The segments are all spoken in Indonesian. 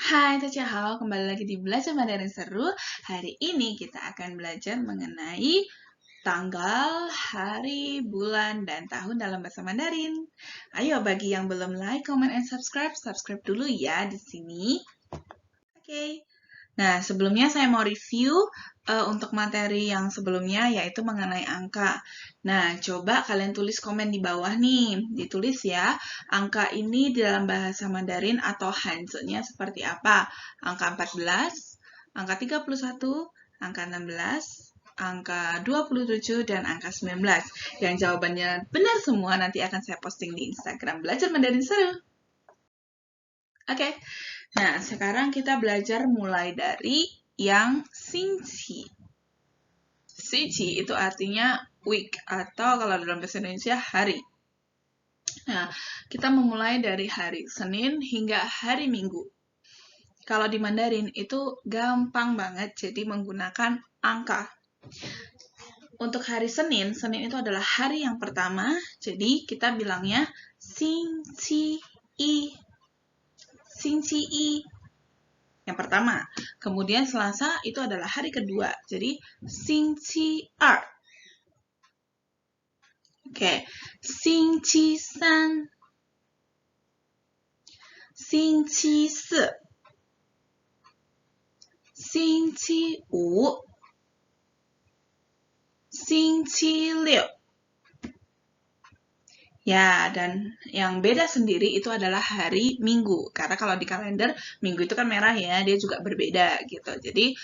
Hai, Hao, kembali lagi di Belajar Mandarin Seru. Hari ini kita akan belajar mengenai tanggal, hari, bulan, dan tahun dalam bahasa Mandarin. Ayo, bagi yang belum like, comment, and subscribe dulu ya di sini. Oke. Nah, sebelumnya saya mau review untuk materi yang sebelumnya, yaitu mengenai angka. Nah, coba kalian tulis komen di bawah nih. Ditulis ya, angka ini di dalam bahasa Mandarin atau Hanzi-nya seperti apa? Angka 14, angka 31, angka 16, angka 27, dan angka 19. Yang jawabannya benar semua nanti akan saya posting di Instagram Belajar Mandarin Seru. Oke. Nah, sekarang kita belajar mulai dari yang Xingqi. Xingqi itu artinya week atau kalau dalam bahasa Indonesia hari. Nah, kita memulai dari hari Senin hingga hari Minggu. Kalau di Mandarin itu gampang banget, jadi menggunakan angka. Untuk hari Senin, Senin itu adalah hari yang pertama, jadi kita bilangnya Xingqi Yi. Xingqi Yi. Yang pertama. Kemudian Selasa itu adalah hari kedua. Jadi, Xingqi Er. Oke. Xingqi San. Xingqi Si. Xingqi Wu. Xingqi Liu. Ya, dan yang beda sendiri itu adalah hari Minggu. Karena kalau di kalender, Minggu itu kan merah ya, dia juga berbeda gitu. Jadi,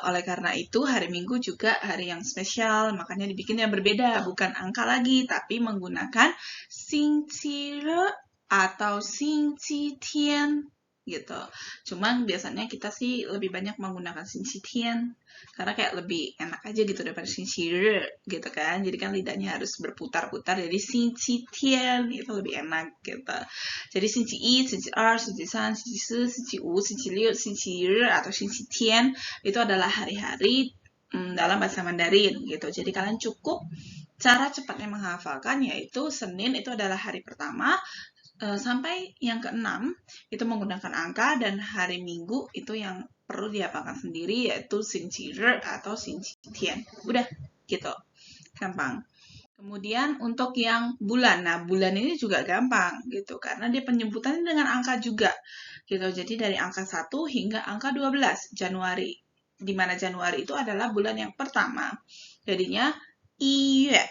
oleh karena itu, hari Minggu juga hari yang spesial, makanya dibikin yang berbeda. Bukan angka lagi, tapi menggunakan Xingqi Re atau Xingqi Tian gitu. Cuman biasanya kita sih lebih banyak menggunakan Xingqi Tian karena kayak lebih enak aja gitu daripada Xingqi Re gitu kan. Jadi kan lidahnya harus berputar-putar, jadi Xingqi Tian itu lebih enak gitu. Jadi Xingqi Yi, Xingqi Er, Xingqi San, Xingqi Si, Xingqi Wu, Xingqi Liu, Xingqi Re atau Xingqi Tian itu adalah hari-hari dalam bahasa Mandarin gitu. Jadi kalian cukup cara cepatnya menghafalkan yaitu Senin itu adalah hari pertama, sampai yang ke-6 itu menggunakan angka, dan hari Minggu itu yang perlu dihafalkan sendiri yaitu Xingqi Re atau Xingqi Tian. Udah gitu. Gampang. Kemudian untuk yang bulan. Nah, bulan ini juga gampang gitu karena dia penyebutannya dengan angka juga. Gitu. Jadi dari angka 1 hingga angka 12 Januari. Di mana Januari itu adalah bulan yang pertama. Jadinya Iyue.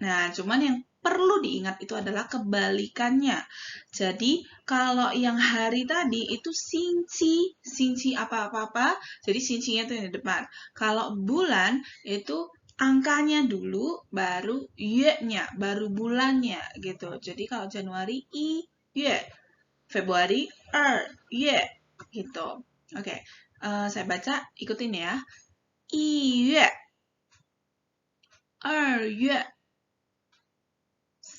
Nah, cuman yang perlu diingat itu adalah kebalikannya. Jadi, kalau yang hari tadi itu Xingqi apa-apa, jadi Xingqi-nya itu yang di depan. Kalau bulan itu angkanya dulu, baru ye-nya, baru bulannya gitu. Jadi, kalau Januari I, ye. Februari ye. Gitu. Oke, saya baca, ikutin ya. I, ye. Ye.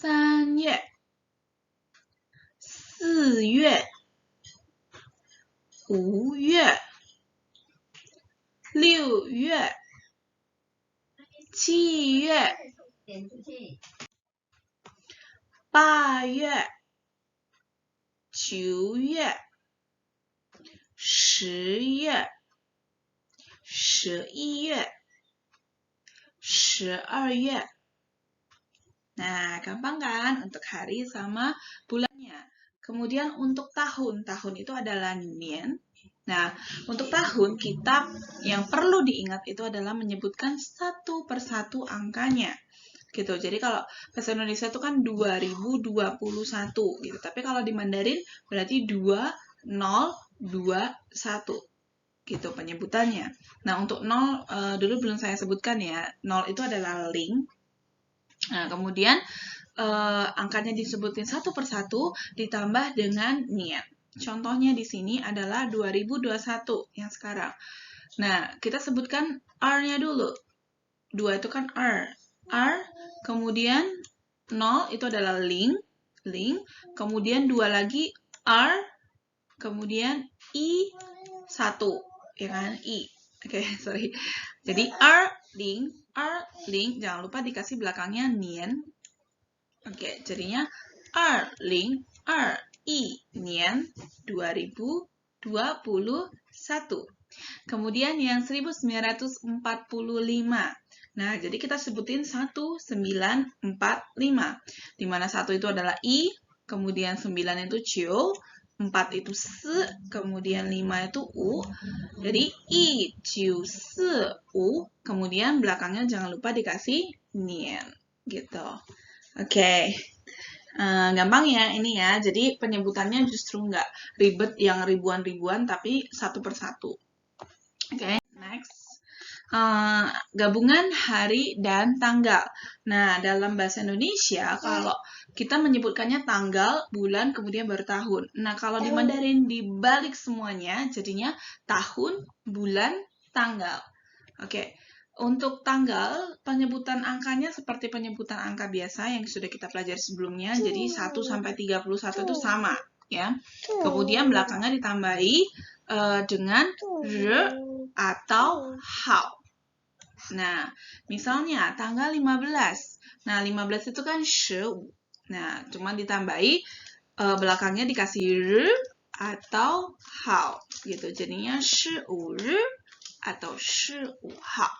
3月、4月、5月、6月、7月、8月、9月、10月、11月、12月。Nah, gampang kan untuk hari sama bulannya. Kemudian untuk tahun, tahun itu adalah nian. Nah, untuk tahun kita yang perlu diingat itu adalah menyebutkan satu persatu angkanya. Gitu. Jadi kalau bahasa Indonesia itu kan 2021 gitu. Tapi kalau di Mandarin berarti 2021 gitu penyebutannya. Nah, untuk 0 dulu belum saya sebutkan ya. 0 itu adalah ling. Nah, kemudian angkanya disebutin satu persatu ditambah dengan nian. Contohnya di sini adalah 2021 yang sekarang. Nah, kita sebutkan R-nya dulu. 2 itu kan R. R, kemudian 0 itu adalah ling. Kemudian 2 lagi R, kemudian I, 1. Ya kan? I. Oke, sorry. Jadi R, ling, jangan lupa dikasih belakangnya nian. Oke, jadinya 2022 i nian 2021. Kemudian yang 1945. Nah, jadi kita sebutin 1945. Di mana 1 itu adalah i, kemudian 9 itu ciu, 4 itu se, kemudian 5 itu u. Jadi i, ciu, se, u. Kemudian belakangnya jangan lupa dikasih nian. Gitu. Oke. Gampang ya ini ya. Jadi penyebutannya justru nggak ribet yang ribuan-ribuan, tapi satu persatu. Oke, next. Gabungan hari dan tanggal. Nah, dalam bahasa Indonesia, kalau kita menyebutkannya tanggal, bulan, kemudian baru tahun. Nah, kalau di Mandarin dibalik semuanya, jadinya tahun, bulan, tanggal. Oke. Untuk tanggal, penyebutan angkanya seperti penyebutan angka biasa yang sudah kita pelajari sebelumnya. Jadi 1 sampai 31 itu sama, ya. Kemudian belakangnya ditambahi dengan r atau hao. Nah, misalnya tanggal 15. Nah, 15 itu kan 15. Nah, cuma ditambahi belakangnya dikasih r atau hao gitu. Jadinya 15日 atau 15号.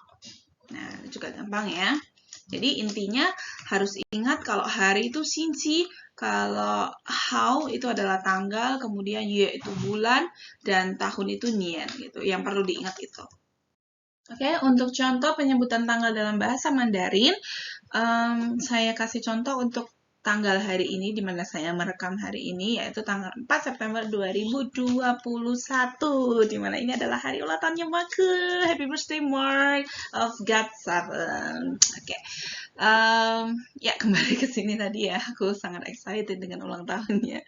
Nah, juga gampang ya. Jadi intinya harus ingat kalau hari itu xinqi, kalau hao itu adalah tanggal, kemudian ye itu bulan, dan tahun itu nian gitu. Yang perlu diingat itu. Oke, untuk contoh penyebutan tanggal dalam bahasa Mandarin, saya kasih contoh untuk tanggal hari ini, di mana saya merekam hari ini, yaitu tanggal 4 September 2021, di mana ini adalah hari ulang tahunnya Marke. Happy birthday, Mark of God7. Oke. Ya, kembali ke sini tadi ya. Aku sangat excited dengan ulang tahunnya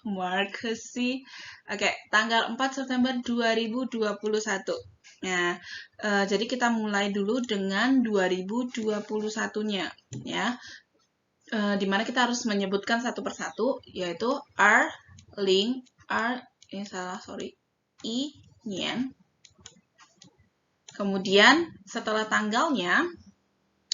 Mark sih. Oke, tanggal 4 September 2021. Nah, jadi kita mulai dulu dengan 2021-nya, ya. Di mana kita harus menyebutkan satu persatu, yaitu i, nian. Kemudian setelah tanggalnya,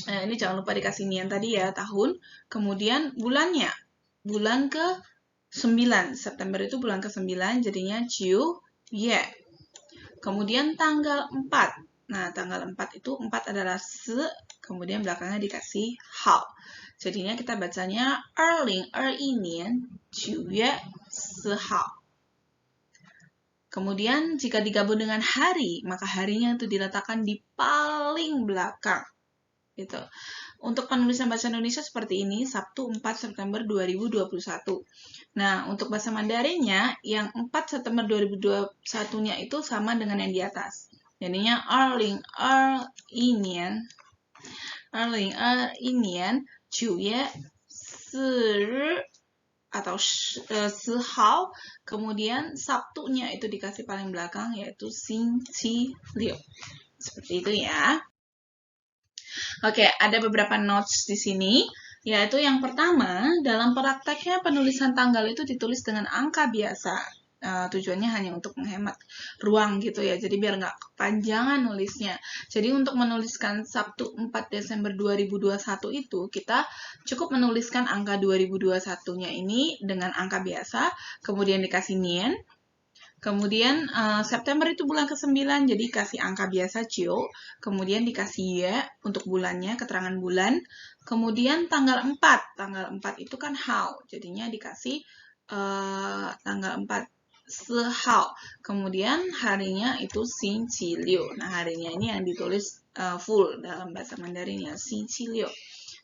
ini jangan lupa dikasih nian tadi ya, tahun. Kemudian bulannya, bulan ke-9. September itu bulan ke-9, jadinya ciu, ye. Kemudian tanggal 4. Nah, tanggal 4 itu 4 adalah se, kemudian belakangnya dikasih hao. Jadinya kita bacanya 2021年9月4号. Kemudian jika digabung dengan hari, maka harinya itu diletakkan di paling belakang. Gitu. Untuk penulisan bahasa Indonesia seperti ini, Sabtu 4 September 2021. Nah, untuk bahasa Mandarinnya, yang 4 September 2021-nya itu sama dengan yang di atas. Jadinya 2021年9月4日 atau 4号, kemudian Sabtunya itu dikasih paling belakang, yaitu 星期六. Seperti itu ya. Oke, ada beberapa notes di sini, yaitu yang pertama, dalam prakteknya penulisan tanggal itu ditulis dengan angka biasa. Tujuannya hanya untuk menghemat ruang gitu ya, jadi biar nggak kepanjangan nulisnya. Jadi untuk menuliskan Sabtu 4 Desember 2021 itu, kita cukup menuliskan angka 2021-nya ini dengan angka biasa, kemudian dikasih nian. Kemudian September itu bulan ke-9, jadi kasih angka biasa ciu. Kemudian dikasih ye untuk bulannya, keterangan bulan. Kemudian tanggal 4. Tanggal 4 itu kan hao, jadinya dikasih tanggal 4 sehao. Kemudian harinya itu xin qi liu. Nah, harinya ini yang ditulis full dalam bahasa Mandarin ya, xin qi liu.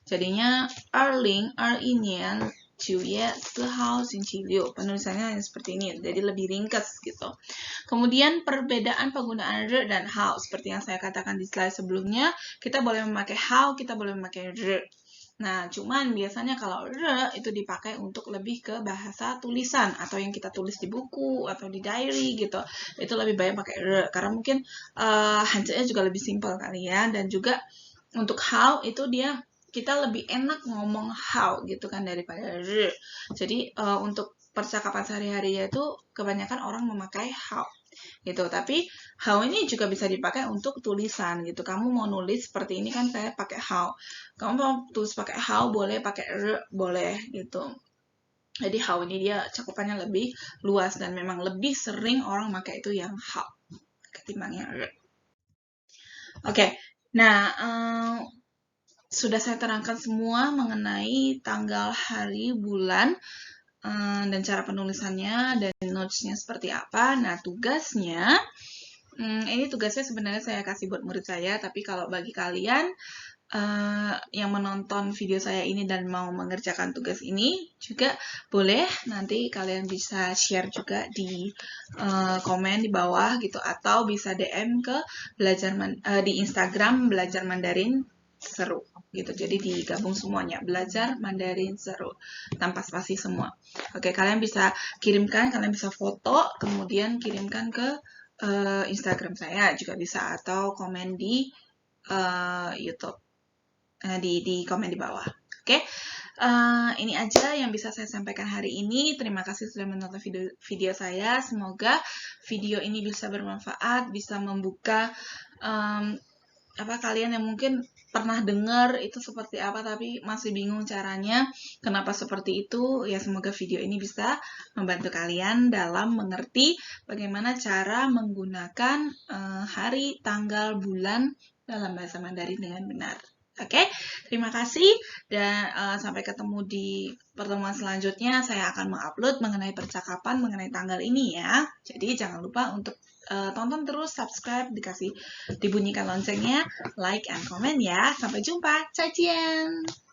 Jadinya 2021年9月4号星期六. Penulisannya seperti ini, jadi lebih ringkas gitu. Kemudian perbedaan penggunaan r dan hao. Seperti yang saya katakan di slide sebelumnya, kita boleh memakai hao, kita boleh memakai r. Nah, cuman biasanya kalau r itu dipakai untuk lebih ke bahasa tulisan, atau yang kita tulis di buku, atau di diary gitu. Itu lebih baik pakai r, karena mungkin hancurnya juga lebih simpel kali ya. Dan juga untuk hao itu dia kita lebih enak ngomong hao gitu kan daripada r. Jadi untuk percakapan sehari-hari itu kebanyakan orang memakai hao gitu. Tapi hao ini juga bisa dipakai untuk tulisan gitu. Kamu mau nulis seperti ini kan saya pakai hao. Kamu mau tulis pakai hao boleh, pakai r boleh gitu. Jadi how ini dia cakupannya lebih luas dan memang lebih sering orang pakai itu yang how ketimbang yang re. Oke, nah sudah saya terangkan semua mengenai tanggal, hari, bulan, dan cara penulisannya dan notes-nya seperti apa. Nah, tugasnya, ini tugasnya sebenarnya saya kasih buat murid saya, tapi kalau bagi kalian yang menonton video saya ini dan mau mengerjakan tugas ini juga boleh, nanti kalian bisa share juga di komen di bawah gitu, atau bisa DM ke di Instagram Belajar Mandarin Seru gitu. Jadi digabung semuanya, Belajar Mandarin Seru tanpa spasi semua. Oke, kalian bisa kirimkan, kalian bisa foto kemudian kirimkan ke Instagram saya juga bisa, atau komen di YouTube. Di komen di bawah. Oke, ini aja yang bisa saya sampaikan hari ini. Terima kasih sudah menonton video saya. Semoga video ini bisa bermanfaat, bisa membuka kalian yang mungkin pernah dengar itu seperti apa tapi masih bingung caranya, kenapa seperti itu. Ya, semoga video ini bisa membantu kalian dalam mengerti bagaimana cara menggunakan hari, tanggal, bulan dalam bahasa Mandarin dengan benar. Oke, terima kasih dan sampai ketemu di pertemuan selanjutnya. Saya akan mengupload mengenai percakapan mengenai tanggal ini ya. Jadi jangan lupa untuk tonton terus, subscribe, dibunyikan loncengnya, like and comment ya. Sampai jumpa. 再见.